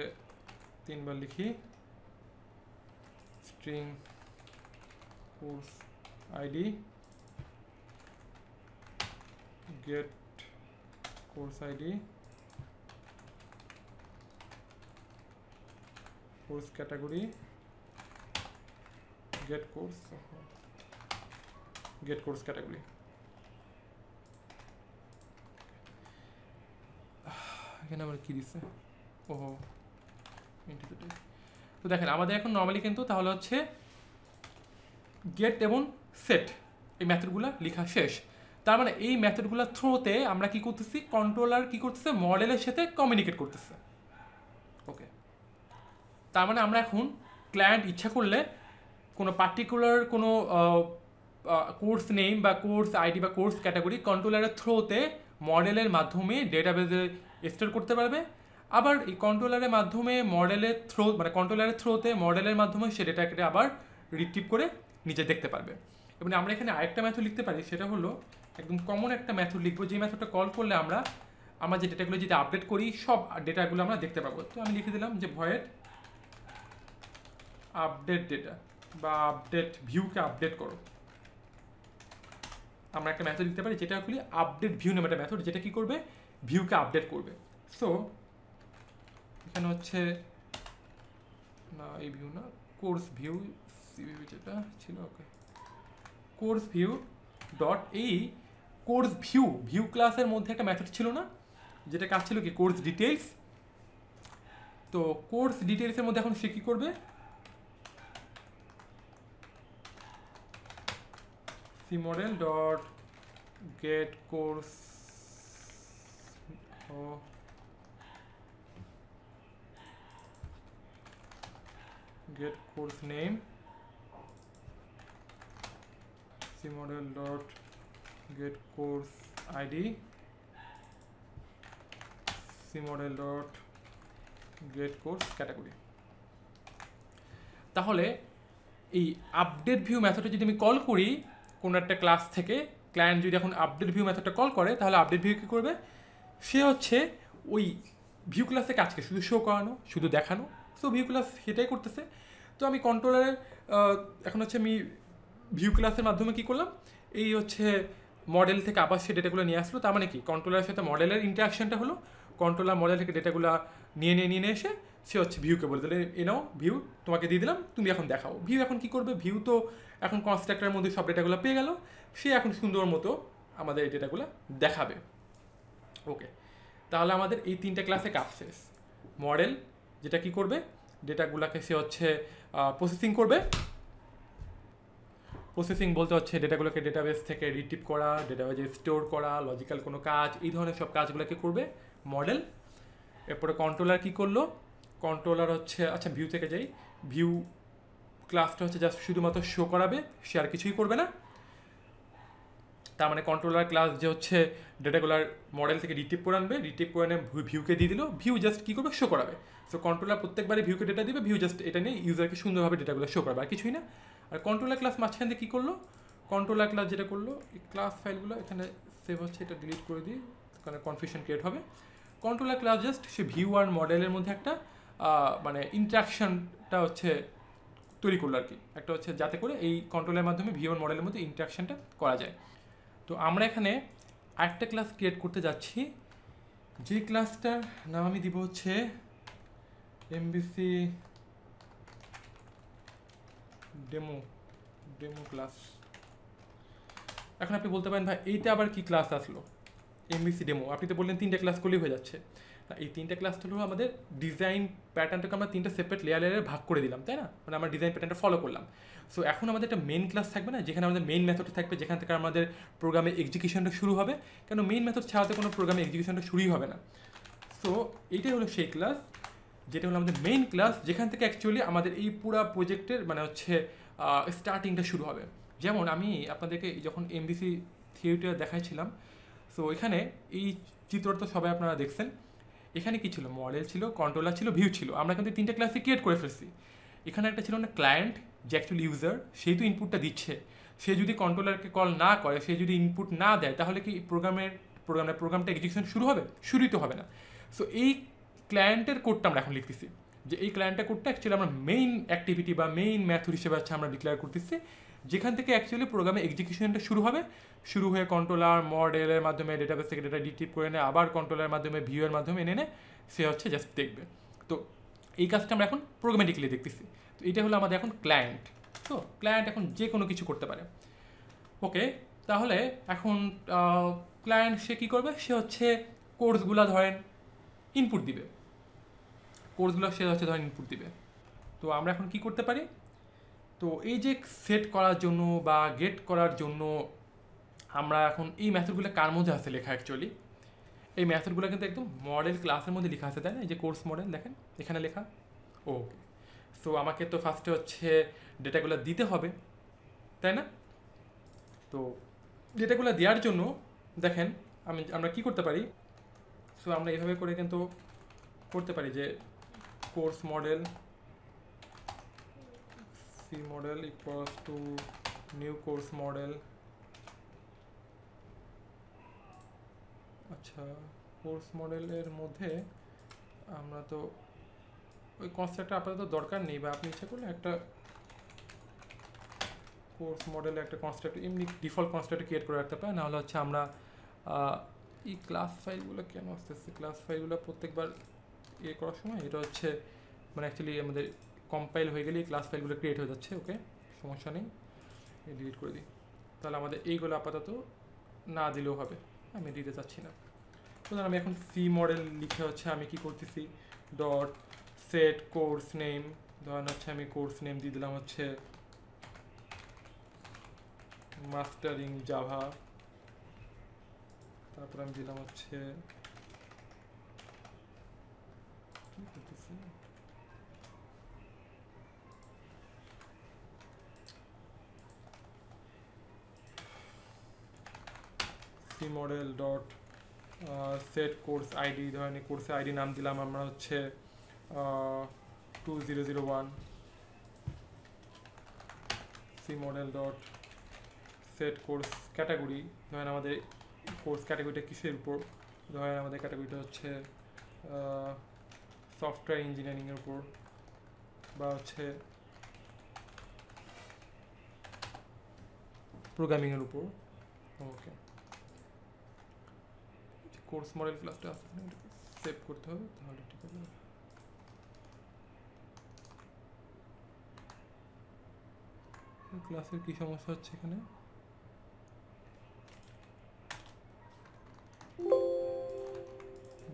3বার লিখি, string course ID, get course ID, course category, get course category. এখানে আবার কী দিচ্ছে, ওহো তো দেখেন আমাদের এখন নর্মালি কিন্তু তাহলে হচ্ছে গেট এবং সেট এই মেথডগুলো লেখা শেষ। তার মানে এই মেথডগুলোর থ্রুতে আমরা কি করতেছি, কন্ট্রোলার কি করতেছে, মডেলের সাথে কমিউনিকেট করতেছে। ওকে, তার মানে আমরা এখন ক্লায়েন্ট ইচ্ছা করলে কোনো পার্টিকুলার কোনো কোর্স নেম বা কোর্স আইডি বা কোর্স ক্যাটাগরি কন্ট্রোলারের থ্রুতে মডেলের মাধ্যমে ডেটাবেজে স্টোর করতে পারবে। আবার এই কন্ট্রোলারের মাধ্যমে মডেলের কন্ট্রোলারের থ্রুতে মডেলের মাধ্যমে সে ডেটাকে আবার রিট্রিভ করে নিচে দেখতে পারবে। এবং আমরা এখানে আরেকটা মেথড লিখতে পারি, সেটা হলো একদম কমন একটা মেথড লিখবো, যে মেথডটা কল করলে আমরা যে ডেটাগুলো যদি আপডেট করি সব ডেটাগুলো আমরা দেখতে পাবো। তো আমি লিখে দিলাম যে ভয়েড আপডেট ডেটা বা আপডেট ভিউকে আপডেট করো। আমরা একটা মেথড লিখতে পারি যেটা খুলি আপডেট ভিউ নামে একটা মেথড, যেটা কি করবে, ভিউকে আপডেট করবে। সো এখানে হচ্ছে না এই ভিউ না, কোর্স ভিউ সিভিভি যেটা ছিল, ওকে কোর্স ভিউ ডট, এই কোর্স ভিউ ক্লাসের মধ্যে একটা মেথড ছিল না, যেটা কাজ ছিল কি কোর্স ডিটেলস। তো কোর্স ডিটেলসের মধ্যে এখন সে কী করবে, C model dot get course get course name, cmodel dot get course id, cmodel dot get course category। তাহলে এই আপডেট ভিউ মেথডটা যদি আমি কল করি কোনো একটা ক্লাস থেকে, ক্লায়েন্ট যদি এখন আপডেট ভিউ মেথডটা কল করে, তাহলে আপডেট ভিউ কী করবে, সে হচ্ছে ওই ভিউ ক্লাসে কাজকে শুধু শো করানো, শুধু দেখানো। সো ভিউ ক্লাস সেটাই করতেছে। তো আমি কন্ট্রোলারের এখন হচ্ছে আমি ভিউ ক্লাসের মাধ্যমে কী করলাম, এই হচ্ছে মডেল থেকে আবার সে ডেটাগুলো নিয়ে আসলো। তার মানে কি, কন্ট্রোলারের সাথে মডেলের ইন্টারাকশনটা হলো, কন্ট্রোলার মডেল থেকে ডেটাগুলো নিয়ে এসে সে হচ্ছে ভিউকে বলে দিলে এ নাও ভিউ তোমাকে দিয়ে দিলাম, তুমি এখন দেখাও। ভিউ এখন কি করবে, ভিউ তো এখন কনস্ট্রাক্টরের মধ্যে সব ডেটাগুলো পেয়ে গেল, সে এখন সুন্দর মতো আমাদের এই ডেটাগুলো দেখাবে। ওকে, তাহলে আমাদের এই 3টে ক্লাসে কাজ শেষ। মডেল যেটা কি করবে, ডেটাগুলোকে সে হচ্ছে প্রসেসিং করবে। প্রসেসিং বলতে হচ্ছে ডেটাগুলোকে ডেটাবেস থেকে রিট্রিভ করা, ডেটাবেজে স্টোর করা, লজিক্যাল কোনো কাজ, এই ধরনের সব কাজগুলোকে করবে মডেল। এরপরে কন্ট্রোলার কি করলো, কন্ট্রোলার হচ্ছে, আচ্ছা ভিউ থেকে যাই, ভিউ ক্লাসটা হচ্ছে জাস্ট শুধুমাত্র শো করাবে, সে আর কিছুই করবে না। তার মানে কন্ট্রোলার ক্লাস যে হচ্ছে ডেটাগুলার মডেল থেকে রিট্রিভ করে আনবে, রিট্রিভ করে এনে ভিউকে দিয়ে দিল, ভিউ জাস্ট কী করবে, শো করাবে। সো কন্ট্রোলার প্রত্যেকবারই ভিউকে ডেটা দিবে, ভিউ জাস্ট এটা নিয়ে ইউজারকে সুন্দরভাবে ডেটাগুলো শো করাবে, আর কিছুই না। আর কন্ট্রোলার ক্লাস মাঝখান দিয়ে কী করলো, কন্ট্রোলার ক্লাস যেটা করলো, এই ক্লাস ফাইলগুলো এখানে সেভ হচ্ছে, এটা ডিলিট করে দিই কারণ কনফিউশন ক্রিয়েট হবে। কন্ট্রোলার ক্লাস জাস্ট সে ভিউ আর মডেলের মধ্যে একটা মানে ইন্টারাকশনটা হচ্ছে তৈরি করলো আর কি, একটা হচ্ছে যাতে করে এই কন্ট্রোলের মাধ্যমে ভিউ আর মডেলের মধ্যে ইন্টারাকশনটা করা যায়। তো আমরা এখানে আরেকটা ক্লাস ক্রিয়েট করতে যাচ্ছি, যে ক্লাসটার নাম আমি দিব হচ্ছে এমবিসি ডেমো ক্লাস। এখন আপনি বলতে পারেন ভাই এইটা আবার কি ক্লাস আসলো, এমবিসি ডেমো, আপনি তো বললেন 3টে ক্লাস করলেই হয়ে যাচ্ছে। এই 3টে ক্লাস হলো আমাদের ডিজাইন প্যাটার্নটাকে আমরা 3টে সেপারেট লেয়ারে ভাগ করে দিলাম, তাই না, মানে আমরা ডিজাইন প্যাটার্নটা ফলো করলাম। সো এখন আমাদের একটা মেন ক্লাস থাকবে না, যেখানে আমাদের মেইন মেথড থাকবে, যেখান থেকে আমাদের প্রোগ্রামে এক্সিকিউশনটা শুরু হবে, কেন মেইন মেথড ছাড়াতে কোনো প্রোগ্রামে এক্সিকিউশনটা শুরুই হবে না। সো এইটাই হলো সেই ক্লাস, যেটা হলো আমাদের মেইন ক্লাস, যেখান থেকে অ্যাকচুয়ালি আমাদের এই পুরো প্রজেক্টের মানে হচ্ছে স্টার্টিংটা শুরু হবে। যেমন আমি আপনাদেরকে যখন এমবিসি থিওরিটা দেখাইছিলাম, সো এখানে এই চিত্রটা তো সবাই আপনারা দেখছেন, এখানে কি ছিল, মডেল ছিল, কন্ট্রোলার ছিল, ভিউ ছিল, আমরা কিন্তু 3টে ক্লাসে ক্রিয়েট করে ফেলছি। এখানে একটা ছিল না ক্লায়েন্ট, যে অ্যাকচুয়ালি ইউজার, সেই তো ইনপুটটা দিচ্ছে, সে যদি কন্ট্রোলারকে কল না করে, সে যদি ইনপুট না দেয়, তাহলে কি প্রোগ্রামটা এক্সিকিউশন শুরু হবে, শুরুই তো হবে না। সো এই ক্লায়েন্টের কোডটা আমরা এখন লিখতেছি, যে এই ক্লায়েন্টের কোডটা অ্যাকচুয়ালি আমরা মেইন অ্যাক্টিভিটি বা মেইন মেথড হিসেবে হচ্ছে আমরা ডিক্লেয়ার করতেছি, যেখান থেকে অ্যাকচুয়ালি প্রোগ্রামে এক্সিকিউশনটা শুরু হবে, শুরু হয়ে কন্ট্রোলার মডেলের মাধ্যমে ডেটাবেস থেকে ডেটা রিট্রিভ করে এনে আবার কন্ট্রোলারের মাধ্যমে ভিউ এর মাধ্যমে এনে সে হচ্ছে জাস্ট দেখবে। তো এই কাজটা আমরা এখন প্রোগ্রামেটিক্যালি দেখতেছি। তো এটা হলো আমাদের এখন ক্লায়েন্ট। তো ক্লায়েন্ট এখন যে কোনো কিছু করতে পারে। ওকে, তাহলে এখন ক্লায়েন্ট সে কী করবে, সে হচ্ছে কোর্সগুলো ধরেন ইনপুট দিবে, কোর্সগুলো সে হচ্ছে ধরেন ইনপুট দিবে। তো আমরা এখন কি করতে পারি, তো এই যে সেট করার জন্য বা গেট করার জন্য আমরা এখন এই মেথডগুলো কার মধ্যে আছে লেখা, অ্যাকচুয়ালি এই মেথডগুলো কিন্তু একদম মডেল ক্লাসের মধ্যে লেখা আছে, তাই না, এই যে কোর্স মডেল দেখেন এখানে লেখা। ওকে, সো আমাকে তো ফার্স্টে হচ্ছে ডেটাগুলো দিতে হবে, তাই না। তো ডেটাগুলো দেওয়ার জন্য দেখেন আমরা কি করতে পারি, সো আমরা এইভাবে করে কিন্তু করতে পারি যে course model C model equals to new course model. আচ্ছা, কোর্স মডেলের মধ্যে আমরা তো ওই কনসেপ্টটা আপাতত দরকার নেই, বা আপনি ইচ্ছা করলে একটা কোর্স মডেলে একটা কনসেপ্ট এমনি ডিফল্ট কনসেপ্ট ক্রিয়েট করে রাখতে পারে, নাহলে হচ্ছে আমরা এই ক্লাস ফাইলগুলো কেন আসতেছে, ক্লাস ফাইলগুলো প্রত্যেকবার ইয়ে করার সময় এটা হচ্ছে মানে অ্যাকচুয়ালি আমাদের কম্পাইল হয়ে গেলেই ক্লাস ফাইলগুলো ক্রিয়েট হয়ে যাচ্ছে। ওকে, সমস্যা নেই, ডিলিট করে দিই। তাহলে আমাদের এইগুলো আপাতত না দিলেও হবে, আমি দিতে চাচ্ছি না। সুতরাং আমি এখন সি মডেল লিখে হচ্ছে আমি কি করতেছি, ডট সেট কোর্স নেম, ধরেন হচ্ছে আমি কোর্স নেম দিয়ে দিলাম হচ্ছে মাস্টারিং জাভা, তারপর আমি দিলাম হচ্ছে কি করতেছি, C model dot set course ID, ধরেন কোর্সের আইডি নাম দিলাম আমরা হচ্ছে 2001। C model dot set course category, ধরেন আমাদের কোর্স ক্যাটাগরিটা কিসের উপর, ধরেন আমাদের ক্যাটাগরিটা হচ্ছে সফটওয়্যার ইঞ্জিনিয়ারিংয়ের উপর, বা হচ্ছে প্রোগ্রামিংয়ের উপর। ওকে, কোর্স মডেল ক্লাসটা সেভ করতে হবে, তাহলে ঠিক আছে। ক্লাসের কী সমস্যা হচ্ছে এখানে?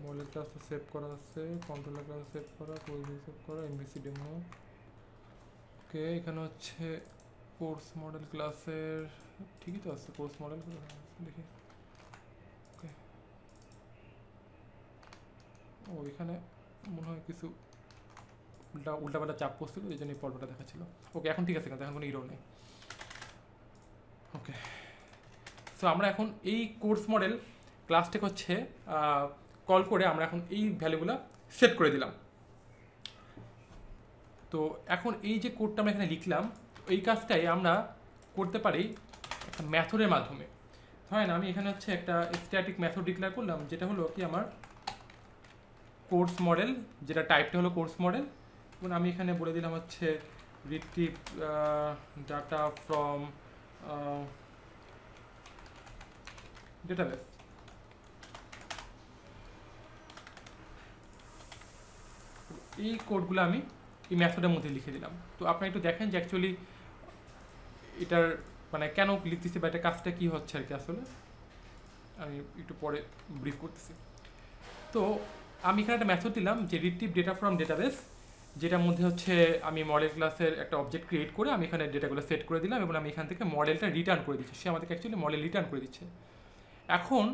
মডেল ক্লাস তো সেভ করা আছে, কন্ট্রোলার ক্লাস সেভ করা, কোড সেভ করা, এমভিসি ডেমো। ওকে, এখানে হচ্ছে কোর্স মডেল ক্লাসের ঠিকই তো আছে, কোর্স মডেল দেখি। ওকে, ও এখানে মনে হয় কিছু উল্টাপাল্টা চাপ পড়ছিল, এই জন্য এই পর্বটা দেখাচ্ছিল। ওকে, এখন ঠিক আছে, কিন্তু এখন কোনো ইরো নেই। ওকে, সো আমরা এখন এই কোর্স মডেল ক্লাসটাকে হচ্ছে কল করে আমরা এখন এই ভ্যালুগুলো সেট করে দিলাম। তো এখন এই যে কোডটা আমরা এখানে লিখলাম, এই কাজটাই আমরা করতে পারি একটা মেথডের মাধ্যমে। ধরেন আমি এখানে হচ্ছে একটা স্ট্যাটিক মেথড ডিক্লেয়ার করলাম, যেটা হলো কি আমার কোর্স মডেল, যেটা টাইপটা হলো কোর্স মডেল, এবং আমি এখানে বলে দিলাম হচ্ছে রিট্রিভ ডাটা ফ্রম ডেটাবেস। এই কোডগুলো আমি এই মেথডের মধ্যে লিখে দিলাম। তো আপনারা একটু দেখেন যে অ্যাকচুয়ালি এটার মানে কেন লিখতেছি বা এটা কাজটা কী হচ্ছে আর কি। আসলে আমি একটু পরে ব্রিফ করতেছি। তো আমি এখানে একটা মেথড দিলাম যে রিট্রিভ ডেটা ফ্রম ডেটাবেস, যেটার মধ্যে হচ্ছে আমি মডেল ক্লাসের একটা অবজেক্ট ক্রিয়েট করে আমি এখানে ডেটাগুলো সেট করে দিলাম, এবং আমি এখান থেকে মডেলটা রিটার্ন করে দিচ্ছি। সে আমাদেরকে অ্যাকচুয়ালি মডেল রিটার্ন করে দিচ্ছে। এখন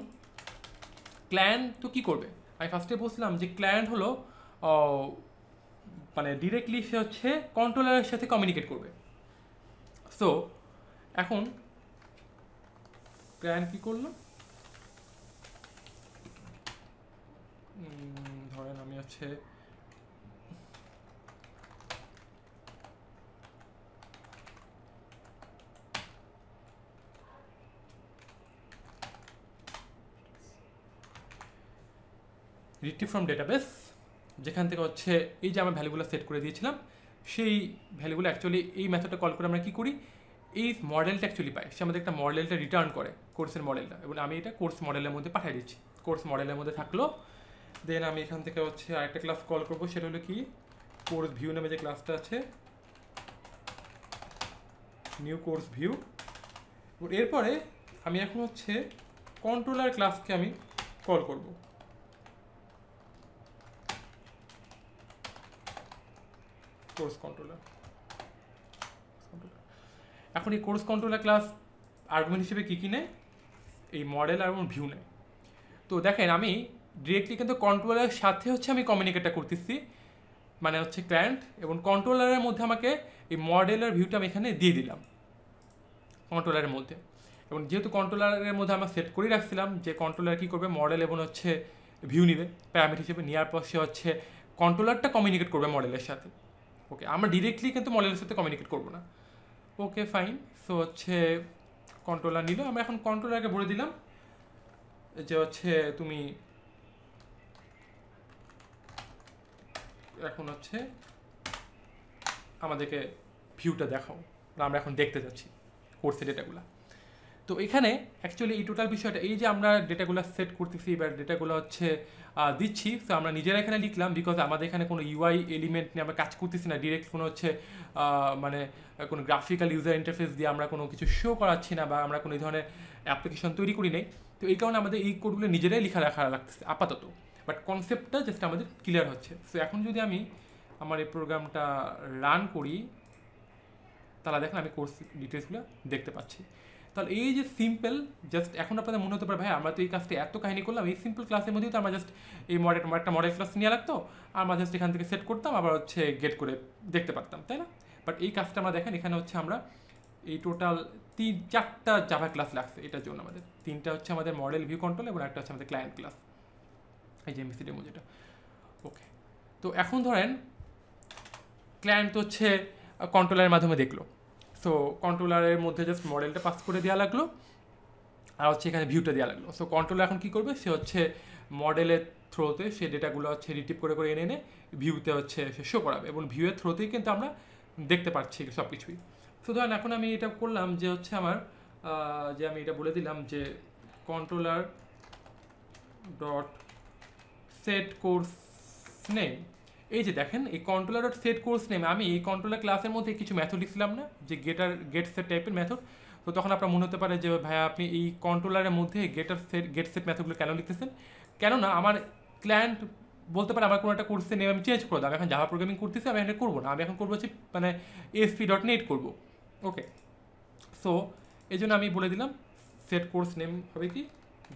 ক্লায়েন্ট তো কী করবে? আমি ফার্স্টে বলছিলাম যে ক্লায়েন্ট হলো মানে ডিরেক্টলি সে হচ্ছে কন্ট্রোলারের সাথে কমিউনিকেট করবে। সো এখন ক্লায়েন্ট কী করলো, ধরেন আমি হচ্ছে রিট্রিভ ফ্রম ডেটাবেস, যেখান থেকে হচ্ছে এই যে আমরা ভ্যালুগুলো সেট করে দিয়েছিলাম, সেই ভ্যালুগুলো অ্যাকচুয়ালি এই মেথডটা কল করে আমরা কী করি, এই মডেলটা অ্যাকচুয়ালি পাই। সে আমাদের একটা মডেলটা রিটার্ন করে, কোর্সের মডেলটা, এবং আমি এটা কোর্স মডেলের মধ্যে পাঠিয়ে দিচ্ছি। কোর্স মডেলের মধ্যে থাকলো, দেন আমি এখান থেকে হচ্ছে আরেকটা ক্লাস কল করবো, সেটা হলো কি কোর্স ভিউ নামে যে ক্লাসটা আছে, নিউ কোর্স ভিউ। এরপরে আমি এখন হচ্ছে কন্ট্রোলার ক্লাসকে আমি কল করব। Course controller. এখন এই কোর্স কন্ট্রোলার ক্লাস আর্গুমেন্ট হিসেবে কী কী নেয়, এই মডেল আর ভিউ নেয়। তো দেখেন আমি ডিরেক্টলি কিন্তু কন্ট্রোলারের সাথে হচ্ছে আমি কমিউনিকেটটা করতেছি, মানে হচ্ছে ক্লায়েন্ট, এবং কন্ট্রোলারের মধ্যে আমাকে এই মডেলের ভিউটা আমি এখানে দিয়ে দিলাম কন্ট্রোলারের মধ্যে। এবং যেহেতু কন্ট্রোলারের মধ্যে আমরা সেট করে রাখছিলাম যে কন্ট্রোলার কী করবে, মডেল এবং হচ্ছে ভিউ নিবে প্যারামিটার হিসেবে, নেওয়ার পর সে হচ্ছে কন্ট্রোলারটা কমিউনিকেট করবে মডেলের সাথে। ওকে, আমরা ডিরেক্টলি কিন্তু মডেলের সাথে কমিউনিকেট করবো না। ওকে ফাইন, সো হচ্ছে কন্ট্রোলার নিল। আমরা এখন কন্ট্রোলারকে বলে দিলাম যে হচ্ছে তুমি এখন হচ্ছে আমাদেরকে ভিউটা দেখাও, আমরা এখন দেখতে যাচ্ছি কোর্সের ডেটাগুলো। তো এখানে অ্যাকচুয়ালি এই টোটাল বিষয়টা, এই যে আমরা ডেটাগুলো সেট করতেছি বা ডেটাগুলো হচ্ছে দিচ্ছি, তো আমরা নিজেরা এখানে লিখলাম, বিকজ আমাদের এখানে কোনো ইউআই এলিমেন্ট নিয়ে আমরা কাজ করতেছি না, ডিরেক্ট কোনো হচ্ছে মানে কোনো গ্রাফিক্যাল ইউজার ইন্টারফেস দিয়ে আমরা কোনো কিছু শো করাচ্ছি না, বা আমরা কোনো এই ধরনের অ্যাপ্লিকেশন তৈরি করি নেই। তো এই কারণে আমাদের এই কোডগুলো নিজেরাই লেখা রাখা লাগতেছে আপাতত, বাট কনসেপ্টটা জাস্ট আমাদের ক্লিয়ার হচ্ছে। সো এখন যদি আমি আমার এই প্রোগ্রামটা রান করি, তাহলে দেখেন আমি কোর্স ডিটেলসগুলো দেখতে পাচ্ছি। তাহলে এই যে সিম্পল, জাস্ট এখন আপনাদের মনে হতে পারে ভাই আমরা তো এই কাজটা এত কাহিনী করলাম, এই সিম্পল ক্লাসের মধ্যেই তো আমরা জাস্ট এই একটা মডেল ক্লাস নিয়ে লাগতো, আমরা জাস্ট এখান থেকে সেট করতাম, আবার হচ্ছে গেট করে দেখতে পারতাম, তাই না? বাট এই কাজটা আমরা দেখেন এখানে হচ্ছে আমরা এই টোটাল 4টা জাভা ক্লাস লাগছে এটার জন্য। আমাদের 3টা হচ্ছে আমাদের মডেল ভিউ কন্ট্রোল, এবং একটা হচ্ছে আমাদের ক্লায়েন্ট ক্লাস, এই যে এমভিসি ডেমো যেটা। ওকে, তো এখন ধরেন ক্লায়েন্ট হচ্ছে কন্ট্রোলারের মাধ্যমে দেখলো, সো কন্ট্রোলারের মধ্যে জাস্ট মডেলটা পাস করে দেওয়া লাগলো, আর হচ্ছে এখানে ভিউটা দেওয়া লাগলো। সো কন্ট্রোলার এখন কী করবে, সে হচ্ছে মডেলের থ্রোতে সে ডেটাগুলো হচ্ছে রিটিভ করে করে এনে এনে ভিউতে হচ্ছে সে শো করাবে, এবং ভিউয়ের থ্রোতেই কিন্তু আমরা দেখতে পাচ্ছি সব কিছুই। সো ধরেন এখন আমি এটা করলাম যে হচ্ছে আমার যে আমি এটা বলে দিলাম যে controller dot set course name, এই যে দেখেন এই কন্ট্রোলার ডট সেট কোর্স নেমে আমি এই কন্ট্রোলার ক্লাসের মধ্যে কিছু মেথড লিখছিলাম না, যে গেট সেট টাইপের মেথড। তো তখন আপনার মনে হতে পারে যে ভাইয়া আপনি এই কন্ট্রোলারের মধ্যে গেট সেট মেথডগুলো কেন লিখতেছেন? কেননা আমার ক্লায়েন্ট বলতে পারে আমার কোনো একটা কোর্সের নেম আমি চেঞ্জ করে দাম, এখন জাভা প্রোগ্রামিং করতেছি, আমি এখানে করবো না, আমি এখন করবো হচ্ছে মানে ASP.NET করবো। ওকে, সো এই জন্য আমি বলে দিলাম সেট কোর্স নেম হবে কি,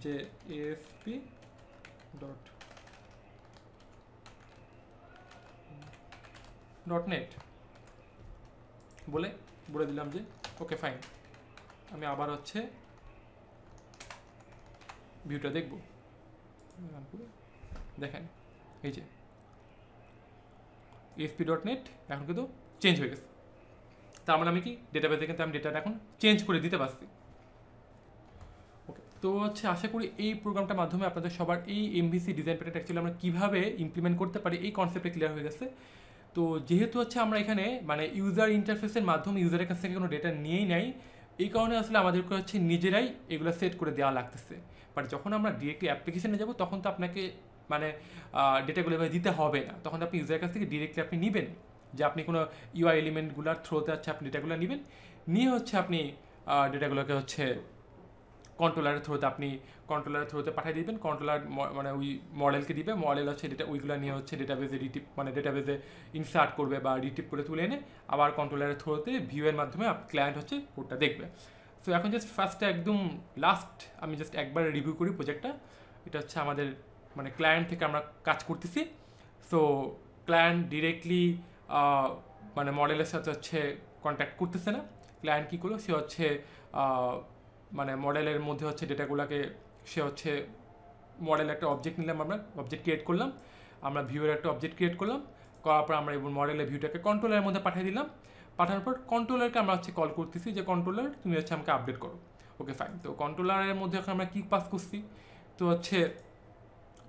যে ASP.NET বলে দিলাম যে ওকে ফাইন। আমি আবার হচ্ছে ভিউটা দেখব, দেখেন এই যে ASP.NET এখন কিন্তু চেঞ্জ হয়ে গেছে। তার মানে আমি কি ডেটাবেসে কিন্তু আমি ডেটাটা এখন চেঞ্জ করে দিতে পারছি। ওকে, তো হচ্ছে আশা করি এই প্রোগ্রামটার মাধ্যমে আপনাদের সবার এই MVC ডিজাইন প্যাটার্ন অ্যাকচুয়ালি আমরা কীভাবে ইমপ্লিমেন্ট করতে পারি এই কনসেপ্টে ক্লিয়ার হয়ে গেছে। তো যেহেতু হচ্ছে আমরা এখানে মানে ইউজার ইন্টারফেসের মাধ্যমে ইউজারের কাছ থেকে কোনো ডেটা নিয়েই নাই, এই কারণে আসলে আমাদেরকে হচ্ছে নিজেরাই এগুলো সেট করে দেওয়া লাগতেছে। বাট যখন আমরা ডিরেক্টলি অ্যাপ্লিকেশনে যাব তখন তো আপনাকে মানে ডেটাগুলো এভাবে দিতে হবে না, তখন আপনি ইউজারের কাছ থেকে ডিরেক্টলি আপনি নেবেন, যে আপনি কোনো UI এলিমেন্টগুলোর থ্রোতে হচ্ছে আপনি ডেটাগুলো নেবেন, নিয়ে হচ্ছে আপনি ডেটাগুলোকে হচ্ছে কন্ট্রোলারের থ্রুতে পাঠিয়ে দিবেন। কন্ট্রোলার মানে ওই মডেলকে দিবে, মডেল হচ্ছে ডেটা ওইগুলো নিয়ে হচ্ছে ডেটাবেজে ডেটাবেজে ইনসার্ট করবে বা রিটিপ করে তুলে এনে আবার কন্ট্রোলারের থ্রুতে ভিউয়ের মাধ্যমে ক্লায়েন্ট হচ্ছে কোডটা দেখবে। সো এখন জাস্ট ফার্স্টে একদম লাস্ট আমি জাস্ট একবার রিভিউ করি প্রজেক্টটা। এটা হচ্ছে আমাদের মানে ক্লায়েন্ট থেকে আমরা কাজ করতেছি। সো ক্লায়েন্ট ডিরেক্টলি মানে মডেলের সাথে হচ্ছে কন্ট্যাক্ট করতেছে না। ক্লায়েন্ট কী করলো, সে হচ্ছে মানে মডেলের মধ্যে হচ্ছে ডেটাগুলোকে সে হচ্ছে মডেল একটা অবজেক্ট নিলাম, আমরা অবজেক্ট ক্রিয়েট করলাম, আমরা ভিউয়ের একটা অবজেক্ট ক্রিয়েট করলাম, করার পর আমরা এবং মডেলের ভিউটাকে কন্ট্রোলারের মধ্যে পাঠিয়ে দিলাম। পাঠানোর পর কন্ট্রোলারকে আমরা হচ্ছে কল করতেছি যে কন্ট্রোলার তুমি হচ্ছে আমাকে আপডেট করো। ওকে ফাইন, তো কন্ট্রোলারের মধ্যে এখন আমরা কী পাস করছি, তো হচ্ছে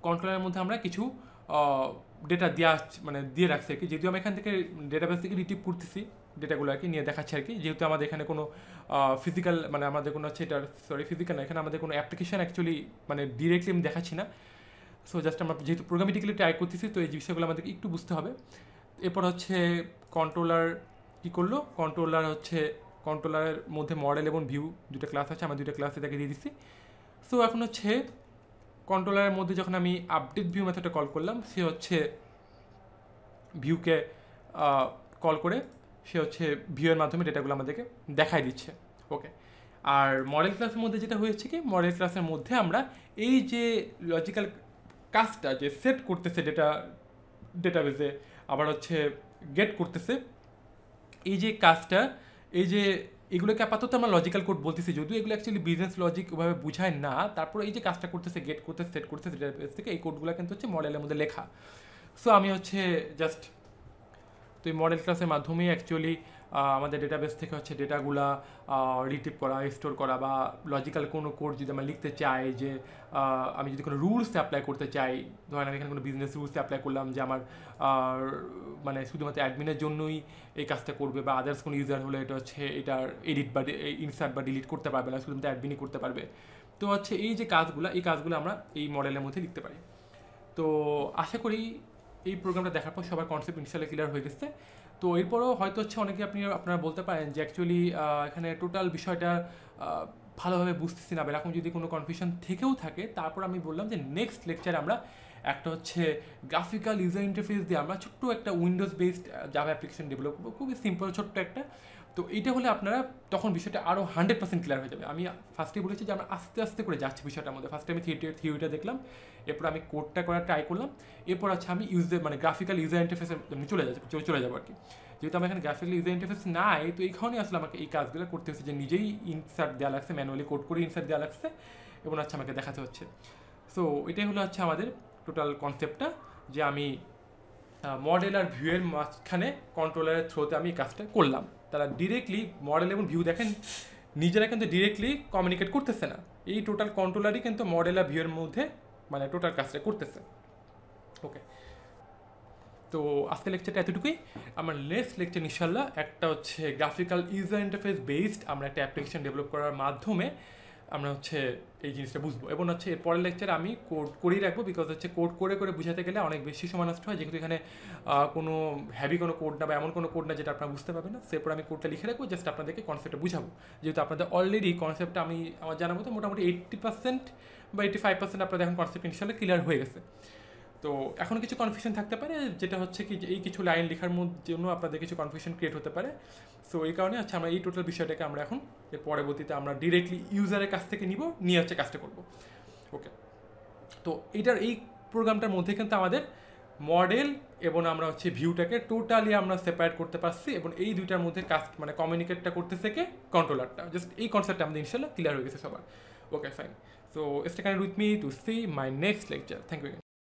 কন্ট্রোলারের মধ্যে আমরা কিছু ডেটা দিয়ে রাখছি আর কি, যেহেতু আমি এখান থেকে ডেটাবেস থেকে রিটিভ করতেছি ডেটাগুলো আর কি নিয়ে দেখাচ্ছি আর কি, যেহেতু আমাদের এখানে কোনো ফিজিক্যাল মানে আমাদের কোনো হচ্ছে এটার ফিজিক্যাল না, এখানে আমাদের কোনো অ্যাপ্লিকেশন অ্যাকচুয়ালি মানে ডিরেক্টলি আমি দেখাচ্ছি না। সো জাস্ট আমরা যেহেতু প্রোগ্রামেটিক্যালি ট্রাই করতেছি, তো এই বিষয়গুলো আমাদেরকে একটু বুঝতে হবে। এরপর হচ্ছে কন্ট্রোলার কী করলো, কন্ট্রোলারের মধ্যে মডেল এবং ভিউ দুটো ক্লাস আছে, আমার দুটো ক্লাসে তাকে দিয়ে দিচ্ছি। সো এখন হচ্ছে কন্ট্রোলারের মধ্যে যখন আমি আপডেট ভিউ মেথডটা কল করলাম, সে হচ্ছে ভিউকে কল করে সে হচ্ছে ভিউয়ের মাধ্যমে ডেটাগুলো আমাদেরকে দেখাই দিচ্ছে। ওকে, আর মডেল ক্লাসের মধ্যে যেটা হয়েছে কি, মডেল ক্লাসের মধ্যে আমরা এই যে লজিক্যাল কাজটা যে সেট করতেছে ডেটাবেসে আবার হচ্ছে গেট করতেছে, এই যে কাজটা এই যে এগুলোকে আপাতত আমরা লজিক্যাল কোড বলতেছি, যদিও এগুলো অ্যাকচুয়ালি বিজনেস লজিক ওভাবে বুঝায় না। তারপর এই যে কাজটা করতেছে গেট করতেছে সেট করতেছে ডেটাবেস থেকে, এই কোডগুলো কিন্তু হচ্ছে মডেলের মধ্যে লেখা। সো আমি হচ্ছে জাস্ট তো এই মডেল ক্লাসের মাধ্যমেই অ্যাকচুয়ালি আমাদের ডেটাবেস থেকে হচ্ছে ডেটাগুলা রিটিভ করা, স্টোর করা, বা লজিক্যাল কোনো কোড যদি আমরা লিখতে চাই, যে আমি যদি কোনো রুলস অ্যাপ্লাই করতে চাই, ধরেন আমি এখানে কোনো বিজনেস রুলস অ্যাপ্লাই করলাম যে আমার মানে শুধুমাত্র অ্যাডমিনের জন্যই এই কাজটা করবে, বা আদার্স কোনো ইউজার হলে এটা হচ্ছে এটার এডিট বা ইনসার্ট বা ডিলিট করতে পারবে না, শুধুমাত্র অ্যাডমিনই করতে পারবে। তো হচ্ছে এই যে কাজগুলো আমরা এই মডেলের মধ্যে লিখতে পারি। তো আশা করি এই প্রোগ্রামটা দেখার পর সবার কনসেপ্ট ইনশাল্লাহ ক্লিয়ার হয়ে গেছে। তো এরপরও হয়তো হচ্ছে অনেকে আপনারা বলতে পারেন যে অ্যাকচুয়ালি এখানে টোটাল বিষয়টা ভালোভাবে বুঝতেছি না, এরকম যদি কোনো কনফিউশন থেকেও থাকে, তারপর আমি বললাম যে নেক্সট লেকচারে আমরা একটা হচ্ছে গ্রাফিক্যাল ইউজার ইন্টারফেস দিয়ে আমরা ছোট্ট একটা Windows based Java application develop করবো, খুবই সিম্পল ছোট্ট একটা। তো এইটা হলে আপনারা তখন বিষয়টা আরও 100% ক্লিয়ার হয়ে যাবে। আমি ফার্স্টে বলেছি যে আমরা আস্তে আস্তে করে যাচ্ছি বিষয়টার মধ্যে। ফার্স্টে আমি থিওরিটা দেখলাম, এরপর আমি কোডটা করার ট্রাই করলাম, এরপর হচ্ছে আমি মানে গ্রাফিক্যাল ইউজার ইন্টারফেসে চলে যাবো আর কি। যেহেতু আমার এখানে গ্রাফিক্যাল ইউজার ইন্টারফেস নাই, তো এইখানে আসলে আমাকে এই কাজগুলো করতে হচ্ছে, যে নিজেই ইনসার্ট দেওয়া লাগছে, ম্যানুয়ালি কোড করে ইনসার্ট দেওয়া লাগছে, এবং হচ্ছে আমাকে দেখাতে হচ্ছে। সো এটাই হলো হচ্ছে আমাদের টোটাল কনসেপ্টটা, যে আমি মডেল আর ভিউয়ের মাঝখানে কন্ট্রোলারের থ্রোতে আমি এই কাজটা করলাম। তারা ডিরেক্টলি মডেল এবং ভিউ দেখেন নিজেরা কিন্তু ডিরেক্টলি কমিউনিকেট করতেছে না, এই টোটাল কন্ট্রোলারই কিন্তু মডেল আর ভিউয়ের মধ্যে মানে টোটাল কাজটা করতেছে। ওকে, তো আজকের লেকচারটা এতটুকুই। আমার নেক্সট লেকচার ইনশাল্লাহ একটা হচ্ছে গ্রাফিক্যাল ইউজার ইন্টারফেস বেসড আমরা একটা অ্যাপ্লিকেশন ডেভেলপ করার মাধ্যমে আমরা হচ্ছে এই জিনিসটা বুঝবো, এবং হচ্ছে এর পরের লেকচারে আমি কোড করেই রাখবো, বিকজ হচ্ছে কোড করে করে বুঝাতে গেলে অনেক বেশি সময় নষ্ট হয়, যেহেতু এখানে কোনো হ্যাভি কোনো কোড না বা এমন কোনো কোড না যেটা আপনারা বুঝতে পারবেন না। সেরপর আমি কোডটা লিখে রাখবো, জাস্ট আপনাদেরকে কনসেপ্টটা বুঝাবো, যেহেতু আপনাদের অলরেডি কনসেপ্টটা আমার জানার মতো মোটামুটি 80% বা 85% আপনাদের এখন কনসেপ্ট ইনশাল্লাহ ক্লিয়ার হয়ে গেছে। তো এখন কিছু কনফিউশন থাকতে পারে, যেটা হচ্ছে কি যে এই কিছু লাইন লেখার জন্য আপনাদের কিছু কনফিউশন ক্রিয়েট হতে পারে। সো এই কারণে হচ্ছে আমরা এই টোটাল বিষয়টাকে আমরা এখন এর পরবর্তীতে আমরা ডিরেক্টলি ইউজারের কাছ থেকে নিয়ে হচ্ছে কাজটা করবো। ওকে, তো এই প্রোগ্রামটার মধ্যে কিন্তু আমাদের মডেল এবং আমরা হচ্ছে ভিউটাকে টোটালি আমরা সেপারেট করতে পারছি, এবং এই দুইটার মধ্যে কাজ মানে কমিউনিকেটটা করতে থেকে কন্ট্রোলারটা, জাস্ট এই কনসেপ্টটা আমাদের ইনশাল্লাহ ক্লিয়ার হয়ে গেছে সবার। Okay fine, so stay connected with me to see my next lecture. Thank you.